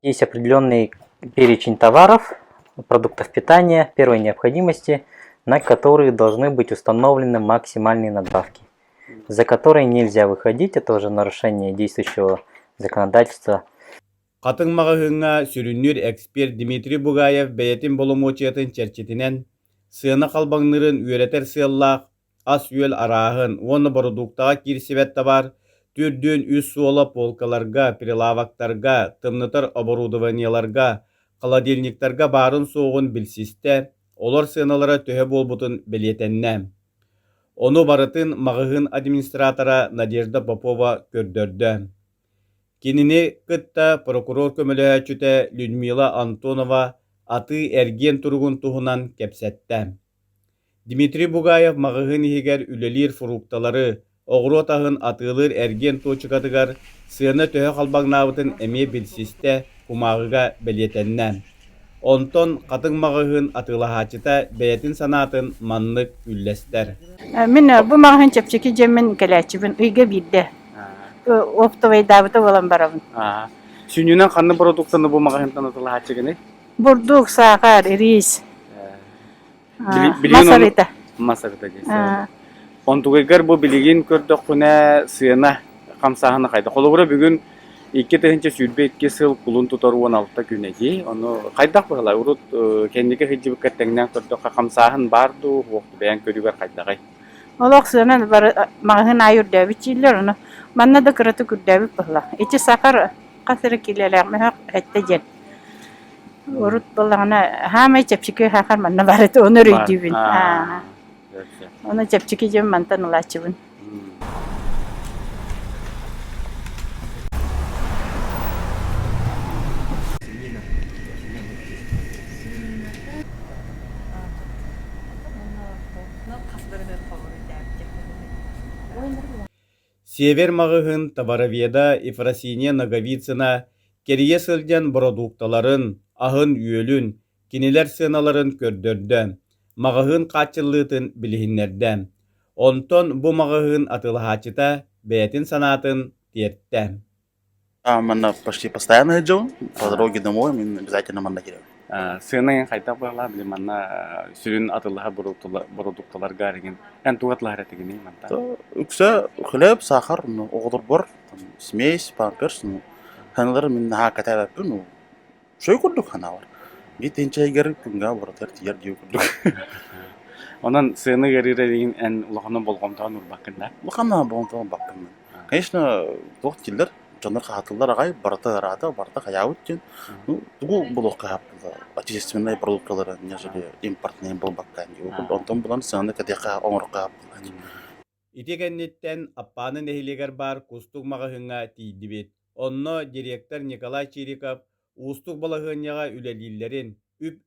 Есть определенный перечень товаров, продуктов питания первой необходимости, на которые должны быть установлены максимальные надбавки, за которые нельзя выходить. Это уже нарушение действующего законодательства. Қатыңмағы сүрүннүр эксперт Дмитрий Бугаев бәйетин болумочиятын черчетинен сыйына қалбаңнырын үйретер сыйлақ ас үйел арағын оны продуктаға кирсибет табар түрдүн үс суола полкаларга, прилавактарга, тымнытар оборудованияларга, холодильниктарга барын соғын білсисте, олар сыйналара төһө болбутун белетенне. Оны барытын мағығын администратора Надежда Попова көрдөрдө. Кинини кытта прокурор көмөлөһөчүтэ Людмила Антонова аты эрген тургун туһунан кепсетте. Дмитрий Бугаев мағығын игер үлелир фрукталары, оғыру тағын атылыр эрген туочукатыгар сыйына төһө қалбаңнабытын эме билсисте кумағыга белетенне. Онтон қатын мағығын атылахачыта бәйетін санатын маннык үллестер. Мен bu mağın çepçeki cemin kelachibin uyga bidde. Оптовый дабыты болан барабын. Сүнүнен қанды продуктаны бұл мағығын танытылахачыгыны? Бурдук, сахар, рис. Масарыта. Масарыта дейсі. Онтугайгар бұл білеген көрді құна сыйына қамсағыны қайды. Қолығыра бүгін 2 тыгынча сүрбе 2 сыл кулун тутар 16 күнеги. Оны қайдақ бұғылай? Урут кендеге хиджибі кәттеңнен көрді қамсағын барду, оқты бәян көрігер қайдағай. Олақ сыйынан мағын айыр дәбі чилер, оны манна да кыраты күрдәбі бұғыла. Ичі сахар қасыры келелер, мәхақ әтті жен. Урут болағына хамай чепчеке хақар манна барыты, оны рүйдібін. Оны чепчеке жем мантан ұлачыбын. Север мағығын Товароведа Ефросиния Наговицына керие сылден продукталарын, ahın üölün, kiniler sığınaların kördörді. Mağığın kaçıllığın bilhinlerden. Onton bu mağığın atılhaçıta бәйтін санатын тиетті. Мана почти постоянно идем. По дороге домой мы обязательно мана киреем. Сыйынан қайта бағла біле мана сүрін атылға продукталар гареген. Эн туғатлар әтігіне манда. Үксе хлеб, сахар, оғылыр бар, смесь, памперс. Ханалар мен хакатар аппын. Шой көрдік хана бар. Гетенче егер күнга баратар тияр дию көрдік. Онан сыйыны гәріре деген ән ұлағынан болғамтаған ұрбақында? Ұлағынан болғамтаған бақында. Конечно, тоқ келдер. Жандар хатылдар ағай, барата рада, барата хаяут ден. Тугу бұл қағапты. Отечественные продукталары, нежели импортные бұл баққан. Онтан бұлан сыйыны кәдеқа оңыр қағапты. Итегеннеттен аппаны нәхилегер бар кустук мағығыңа тейді бет. Онно директор Николай Чириков устук балағығыняға үлелілерін үп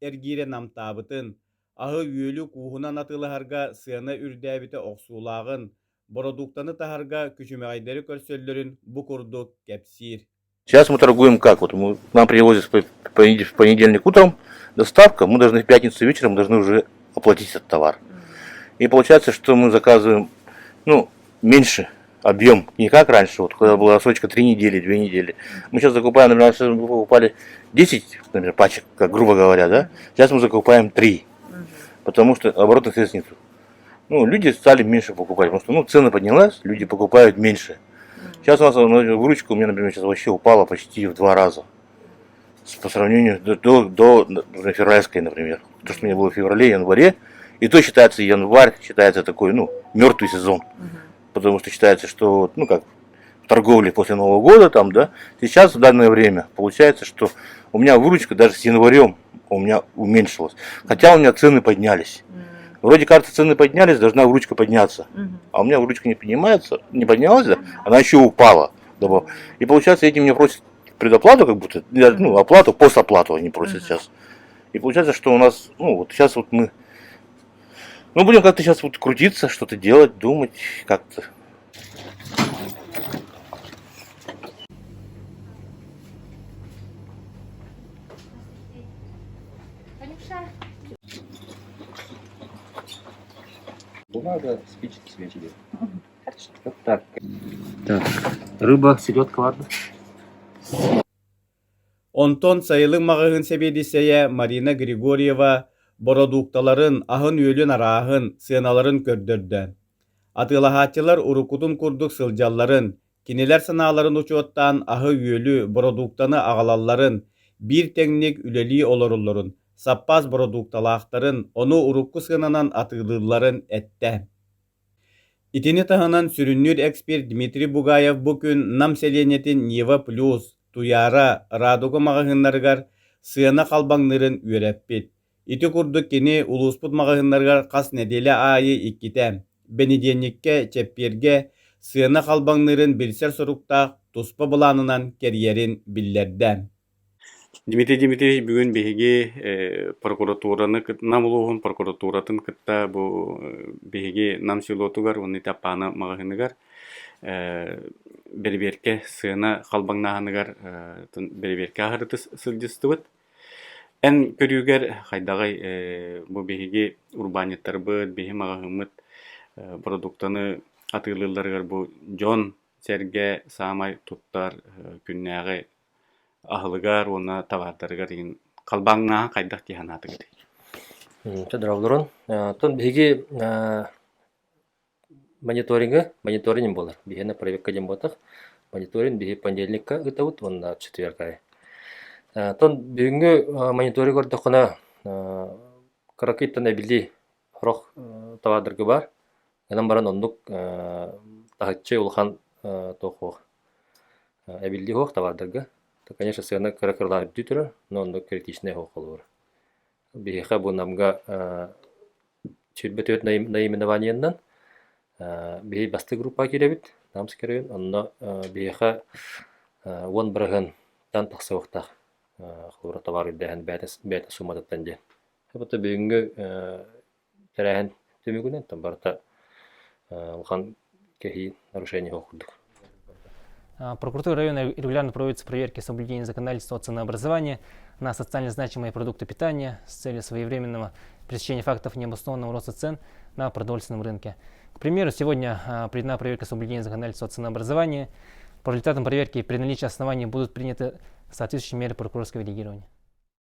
әргире намтабытын, ағы үйелі куғынан атылығарға сыяна үрдәбіті оқсулағын, продуктаны тахарга күшімәғайдері көрсөллерін бұ күрдік кәпсир. Сейчас мы торгуем как? Вот нам привозят в понедельник утром доставка, мы должны в пятницу вечером уже оплатить этот товар. И получается, что мы заказываем меньше объем, не как раньше, вот когда была срочка 3 недели, 2 недели. Мы сейчас закупаем, например, мы покупали 10, например, пачек, как грубо говоря, да? Сейчас мы закупаем 3, потому что оборотных средств нет. Люди стали меньше покупать, потому что цены поднялась, люди покупают меньше. Сейчас у нас выручка у меня, например, сейчас вообще упала почти в 2 раза. По сравнению до февральской, например. То, что у меня было в феврале, январе, и то считается январь, считается такой, мертвый сезон. Потому что считается, что, как в торговле после Нового года, там, да, сейчас в данное время получается, что у меня выручка даже с январем у меня уменьшилась. Хотя у меня цены поднялись. Вроде кажется, цены поднялись, должна выручка подняться. А у меня выручка не поднимается, не поднялась, да, она еще упала. И получается, эти меня просят предоплату, как будто, оплату, постоплату они просят сейчас. И получается, что у нас, сейчас мы будем как-то сейчас крутиться, что-то делать, думать, как-то. Бумага, спички, свечи. Хорошо. Вот так. Так, рыба, селедка, ладно. Онтон сайылың мағығын себедисея Марина Григорьева бородукталарын ahın өлін арағын сыналарын көрдірді. Атылахатчылар урукутун курдук сылжалларын, кинелер саналарын учуоттан ahı өлі бородуктаны ағалаларын, bir теңник үлели олорулларын, саппас бородукталақтарын, оны урукку сынанан атылыларын әтті. Итини тахынан сүрүннүр эксперт Дмитрий Бугаев бүкүн намселенетин Нева Плюс, Туяра, Радуга мағығынларғар сыана қалбаңнырын үйрәппет. Ити курдук кини улуспут мағығынларғар қас неделе айы икките. Бенеденникке, Чепперге сыана қалбаңнырын билсер соруктақ туспа бұланынан керьерин биллерді. Дмитрий Дмитриевич бүгін беге прокуратураны намылуғын прокуратуратын кытта бу беге намсилотугар оны тапаны мағығыныгар берберке сыана қалбаңнағыныгар берберке ағырыты сылжыстыбыт. Ән көрігер қайдағай бу беге урбаниттар бұд, беге мағығымыт продуктаны атылыларғар бу жон серге самай туттар күннәғі ахылыгар, оны тавардарыгар деген қалбаңна қайдақ тиханаты кеді. Здравствуйте. Тон беги мониторинг болар. Беги на проверка дем ботах. Мониторинг беги понедельника гытавут, он на четверка. Тон беги мониторинг ордохона каракиттан эбили рох тавардыргы бар. Янам баран ондук тахатчы улхан тохох. Эбили хох тавардыргы. Конечно, сыгана каракырлар бүтүрө, но ондо критичный хоколор. Беха бу намга чирбетөт наименованияндан беги басты группа киребит, намс керебит, онно беха вон браган тан таксавыктак хлора товары дәһән бәтә суммадаттан ден. Бу бүгүнгү терәһен төмөгүнен тамбарта улхан кехи нарушение хокудук. Прокуратура района регулярно проводятся проверки соблюдения законодательства о ценообразовании на социально значимые продукты питания с целью своевременного пресечения фактов необоснованного роста цен на продовольственном рынке. К примеру, сегодня проведена проверка соблюдения законодательства о ценообразовании. По результатам проверки при наличии оснований будут приняты соответствующие меры прокурорского реагирования.